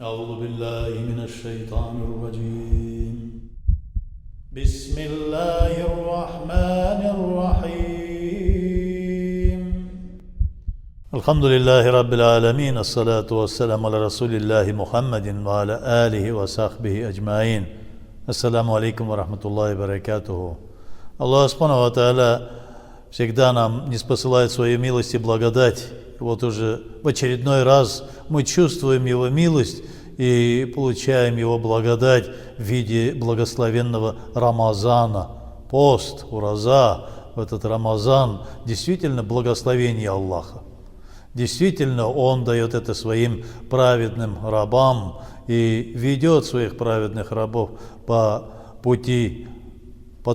أعوذ بالله من الشيطان الرجيم بسم الله الرحمن الرحيم الحمد لله رب العالمين الصلاة والسلام على رسول الله محمد وعلى آله وصحبه أجمعين Ассаламу алейкум ва рахматуллахи ва баракатуху. Аллах Субхану ва Тааля всегда нам ниспосылает свою милость и благодать. И вот уже в очередной раз мы чувствуем Его милость и получаем Его благодать в виде благословенного Рамазана. Пост, ураза в этот Рамазан действительно благословение Аллаха. Действительно, Он дает это своим праведным рабам и ведет своих праведных рабов по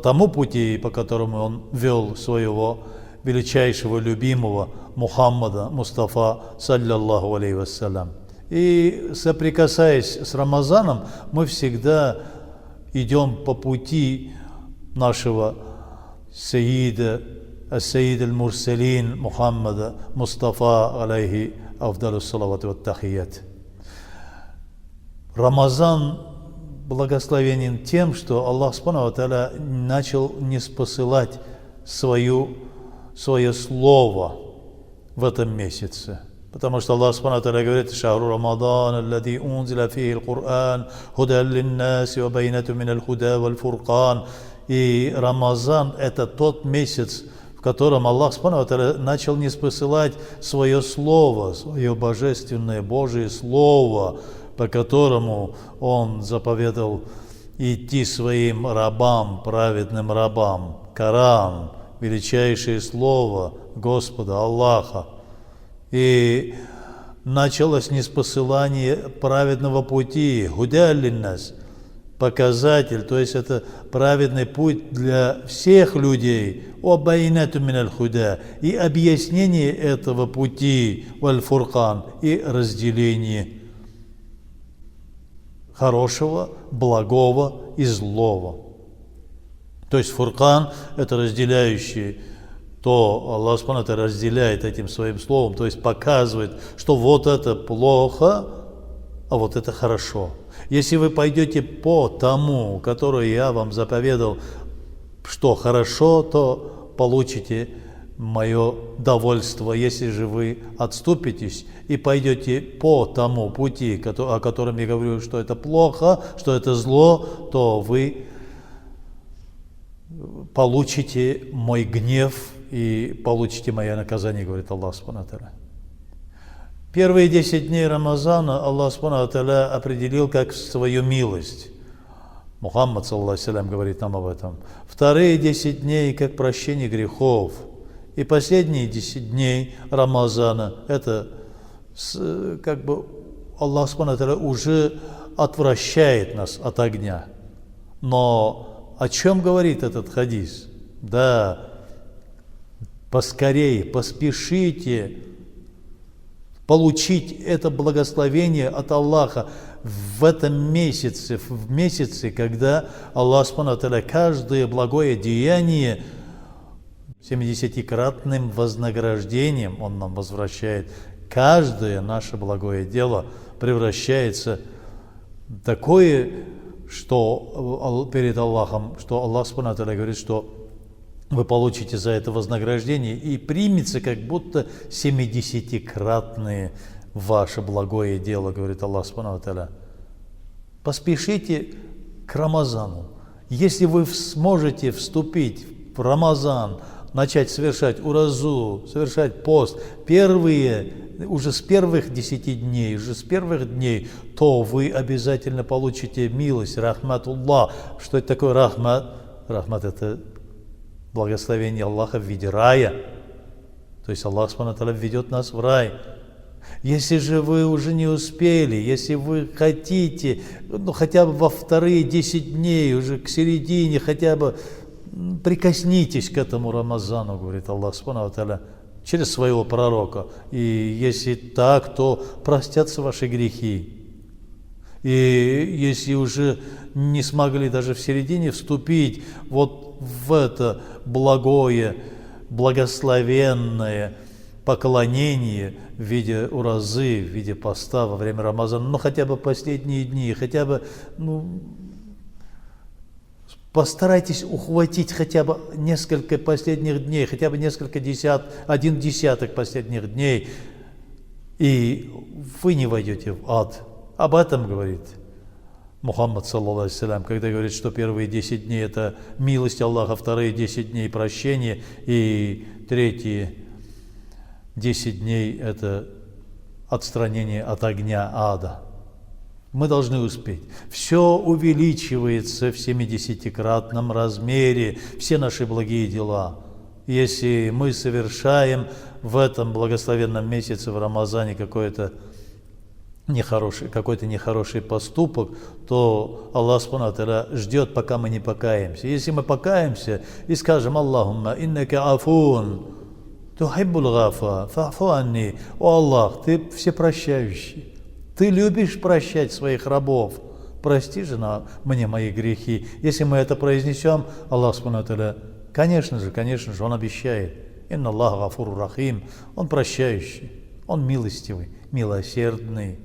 тому пути, по которому Он вел своего величайшего любимого Мухаммада Мустафа, салляллаху алейхи вассалям. И соприкасаясь с Рамазаном, мы всегда идем по пути нашего Саида, Ас-Саид аль-Мурсалин Мухаммада Мустафа, алейхи афдалу салавату ва тахият. Рамазан благословенен тем, что Аллах Субхану ва Тааля начал ниспосылать свое слово в этом месяце. Потому что Аллах Субхану ва Тааля говорит: «Шахру Рамадан, аллади унзиля фихи аль-Кур'ан, худан линнаси ва байнату мин аль-худа валь фуркан». И Рамазан – это тот месяц, в котором Аллах Субхану ва Тааля начал ниспосылать свое слово, свое божественное Божие слово, по которому Он заповедал идти своим рабам, праведным рабам. Коран, величайшее слово Господа Аллаха. И началось ниспосылание праведного пути, гудя линнас, показатель, то есть это праведный путь для всех людей, обайнату миналь худа, и объяснение этого пути, валь фуркан, и разделение хорошего, благого и злого. То есть фуркан – это разделяющий, то Аллах Субхану ва Тааля разделяет этим своим словом, то есть показывает, что вот это плохо, а вот это хорошо. Если вы пойдете по тому, который я вам заповедал, что хорошо, то получите мое довольство. Если же вы отступитесь и пойдете по тому пути, о котором я говорю, что это плохо, что это зло, то вы получите мой гнев и получите мое наказание, говорит Аллах Субхану ва Тааля. Первые 10 дней Рамазана Аллах Субхану ва Тааля определил как свою милость. Мухаммад, саллаллаху алейхи ва саллям, говорит нам об этом. Вторые 10 дней как прощение грехов. И последние 10 дней Рамазана это как бы Аллах Субхану ва Тааля уже отвращает нас от огня. Но о чем говорит этот хадис? Да, поскорее, поспешите получить это благословение от Аллаха в этом месяце, в месяце, когда Аллах Субхану ва Тааля каждое благое деяние 70-кратным вознаграждением Он нам возвращает. Каждое наше благое дело превращается в такое, что перед Аллахом, что Аллах Субхану ва Тааля говорит, что вы получите за это вознаграждение, и примется как будто 70-кратное ваше благое дело, говорит Аллах Субхану ва Тааля. Поспешите к Рамазану. Если вы сможете вступить в Рамазан, начать совершать уразу, совершать пост, уже с первых 10 дней, уже с первых дней, то вы обязательно получите милость, рахматуллах. Что это такое рахмат? Рахмат – это благословение Аллаха в виде рая. То есть Аллах Субхану ва Тааля ведет нас в рай. Если же вы уже не успели, если вы хотите, хотя бы во вторые 10 дней, уже к середине, хотя бы прикоснитесь к этому Рамазану, говорит Аллах Субхану ва Тааля, через своего пророка. И если так, то простятся ваши грехи. И если уже не смогли даже в середине вступить вот в это благое, благословенное поклонение в виде уразы, в виде поста во время Рамазана, ну хотя бы последние дни, хотя бы, постарайтесь ухватить хотя бы несколько последних дней, хотя бы один десяток последних дней, и вы не войдете в ад. Об этом говорит Мухаммад, саллаллаху алейхи вассалям, когда говорит, что первые 10 дней это милость Аллаха, вторые 10 дней прощение, и третьи 10 дней это отстранение от огня ада. Мы должны успеть. Все увеличивается в 70-кратном размере, все наши благие дела. Если мы совершаем в этом благословенном месяце, в Рамазане, какой-то нехороший поступок, то Аллах Субхану ва Тааля ждет, пока мы не покаемся. Если мы покаемся и скажем: Аллахумма иннака афун тухиббул гафа фа'фу анни, о Аллах, ты всепрощающий, ты любишь прощать своих рабов, прости же мне мои грехи. Если мы это произнесем, Аллах Субхану ва Тааля, конечно же, Он обещает: инна Аллаха гафур рахим, Он прощающий, Он милостивый, милосердный.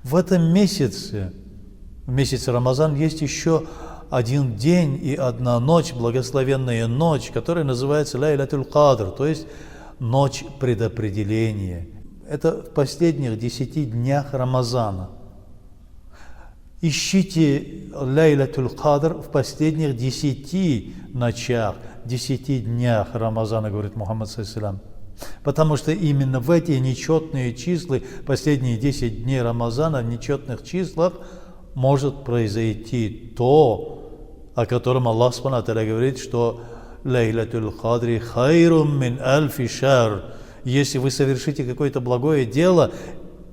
В этом месяце, в месяце Рамазан, есть еще один день и одна ночь, благословенная ночь, которая называется Лайлятуль Кадр, то есть ночь предопределения. Это в последних 10 днях Рамазана. Ищите Лайлятуль Кадр в последних 10 ночах, 10 днях Рамазана, говорит Мухаммад, саллаллаху алейхи ва саллям. Потому что именно в эти нечетные числа, последние 10 дней Рамазана, в нечетных числах может произойти то, о котором Аллах Субхану ва Тааля говорит, что «Лайлятуль Кадри хайрум мин альфи шар». Если вы совершите какое-то благое дело,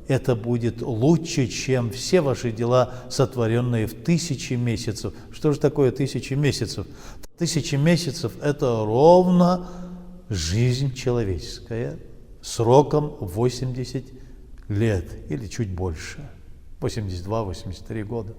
это будет лучше, чем все ваши дела, сотворенные в 1000 месяцев. Что же такое 1000 месяцев? 1000 месяцев – это ровно жизнь человеческая сроком 80 лет или чуть больше, 82-83 года.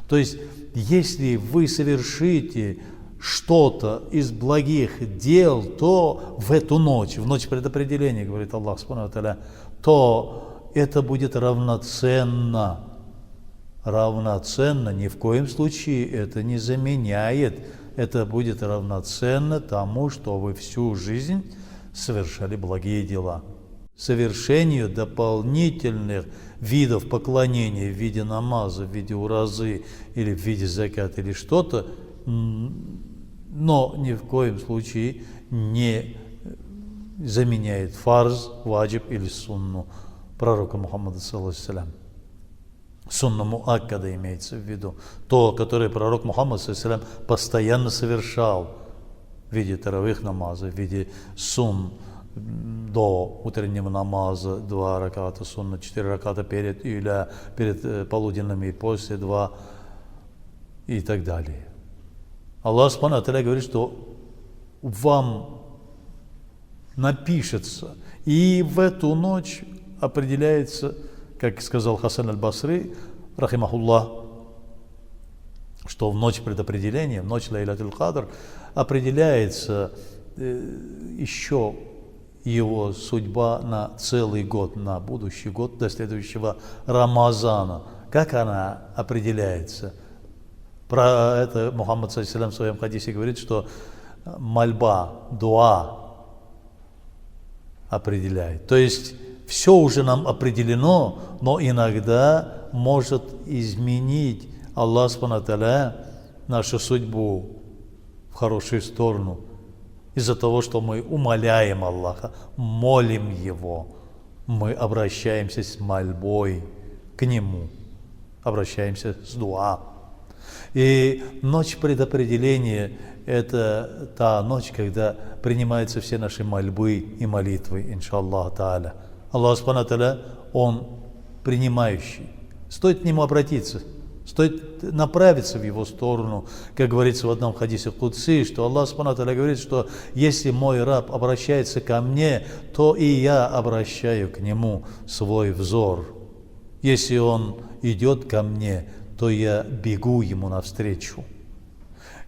То есть, если вы совершите что-то из благих дел, то в эту ночь, в ночь предопределения, говорит Аллах Субхану ва Тааля, то это будет равноценно, ни в коем случае это не заменяет. Это будет равноценно тому, что вы всю жизнь совершали благие дела. Совершению дополнительных видов поклонения в виде намаза, в виде уразы или в виде заката или что-то, но ни в коем случае не заменяет фарз, ваджиб или сунну пророка Мухаммада, саллаллаху алейхи ва саллям. Сунна муаккада имеется в виду, то, которое пророк Мухаммад, саллаллаху алейхи ва саллям, постоянно совершал в виде таравих намаза, в виде сунн до утреннего намаза, 2 раката сунна, 4 раката перед иля, перед полуденным и после 2 и так далее. Аллах Субхану ва Тааля говорит, что вам напишется, и в эту ночь определяется, как сказал Хасан аль-Басри, рахимахуллах, что в ночь предопределения, в ночь Лайлятуль Кадр, определяется еще его судьба на целый год, на будущий год, до следующего Рамазана. Как она определяется? Про это Мухаммад, саллаллаху алейхи ва саллям, в своем хадисе говорит, что мольба, дуа определяет. То есть все уже нам определено, но иногда может изменить Аллах Субхану ва Тааля нашу судьбу в хорошую сторону из-за того, что мы умоляем Аллаха, молим Его, мы обращаемся с мольбой к Нему, обращаемся с дуа. И ночь предопределения – это та ночь, когда принимаются все наши мольбы и молитвы, иншаллах тааля. Аллах Субхану ва Тааля, Он принимающий. Стоит к Нему обратиться, стоит направиться в Его сторону. Как говорится в одном хадисе Кудси, что Аллах Субхану ва Тааля говорит, что если мой раб обращается ко мне, то и я обращаю к нему свой взор. Если он идет ко мне, то я бегу ему навстречу.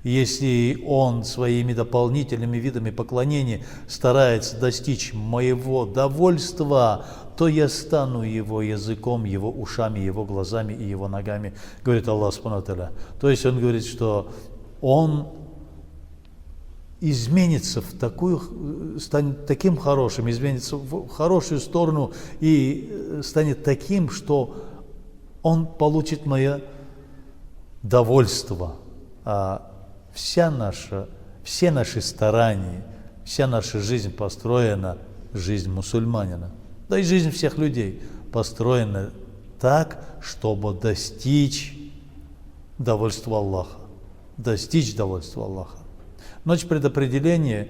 Если он своими дополнительными видами поклонения старается достичь моего довольства, то я стану его языком, его ушами, его глазами и его ногами, говорит Аллах Субхану ва Тааля. То есть он говорит, что он изменится в такую, станет таким хорошим, изменится в хорошую сторону и станет таким, что он получит мое довольство. А все наши старания, вся наша жизнь построена, жизнь мусульманина, да и жизнь всех людей построена так, чтобы достичь довольства Аллаха. Достичь довольства Аллаха. Ночь предопределения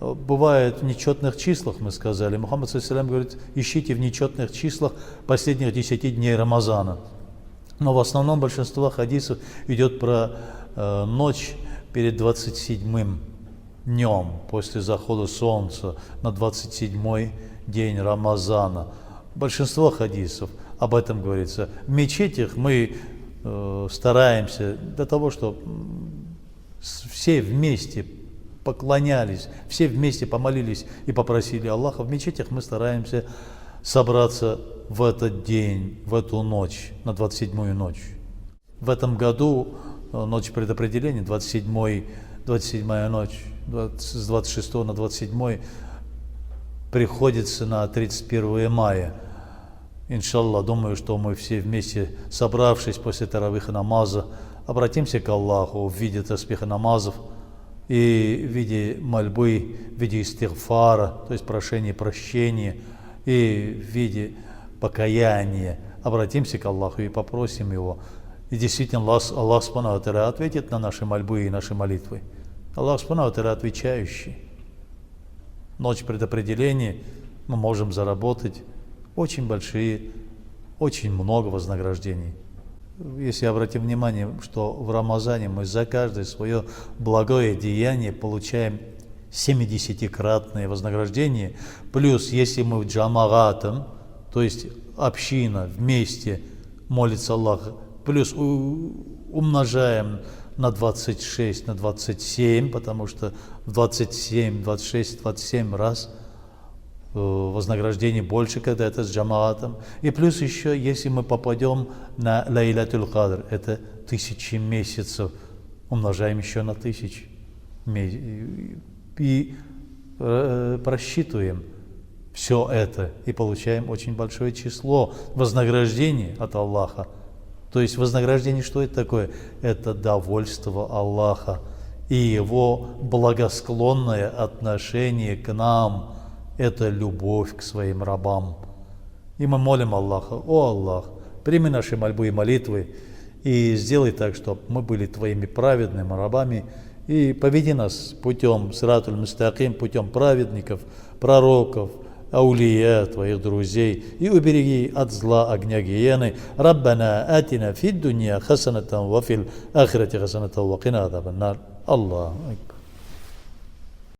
бывает в нечетных числах, мы сказали. Мухаммад ﷺ говорит, ищите в нечетных числах последних 10 дней Рамазана. Но в основном большинство хадисов идет про ночь перед 27-м днем, после захода солнца, на 27-й день Рамазана. Большинство хадисов об этом говорится. В мечетях мы стараемся для того, чтобы все вместе поклонялись, все вместе помолились и попросили Аллаха. В мечетях мы стараемся собраться в этот день, в эту ночь, на 27-ю ночь. В этом году ночь предопределения, 27-я ночь, с 26 на 27 приходится на 31 мая. Иншаллах, думаю, что мы все вместе, собравшись после таравиха намаза, обратимся к Аллаху в виде таспиха намазов и в виде мольбы, в виде истигфара, то есть прошения прощения, и в виде покаяния. Обратимся к Аллаху и попросим Его. И действительно, Аллах Субхану ва Тааля ответит на наши мольбы и наши молитвы. Аллах Субхану ва Тааля отвечающий. Ночь предопределения мы можем заработать очень большие, очень много вознаграждений. Если обратим внимание, что в Рамазане мы за каждое свое благое деяние получаем 70-кратное вознаграждение, плюс если мы джамаатом, то есть община вместе молится Аллах, плюс умножаем на 26, на 27, потому что в 27, 26, 27 раз вознаграждение больше, когда это с джамаатом. И плюс еще, если мы попадем на Лайлатуль Кадр, это 1000 месяцев, умножаем еще на 1000 и просчитываем все это и получаем очень большое число вознаграждений от Аллаха. То есть вознаграждение, что это такое? Это довольство Аллаха и Его благосклонное отношение к нам. Это любовь к своим рабам. И мы молим Аллаха: о Аллах, прими наши мольбы и молитвы и сделай так, чтобы мы были Твоими праведными рабами, и поведи нас путем сиратуль мустаким, путем праведников, пророков, аулия, Твоих друзей, и убереги от зла огня гиены. Раббана атина фид дунья хасанатан ва фил ахирати хасанатан ва кина адабан нар. Аллах.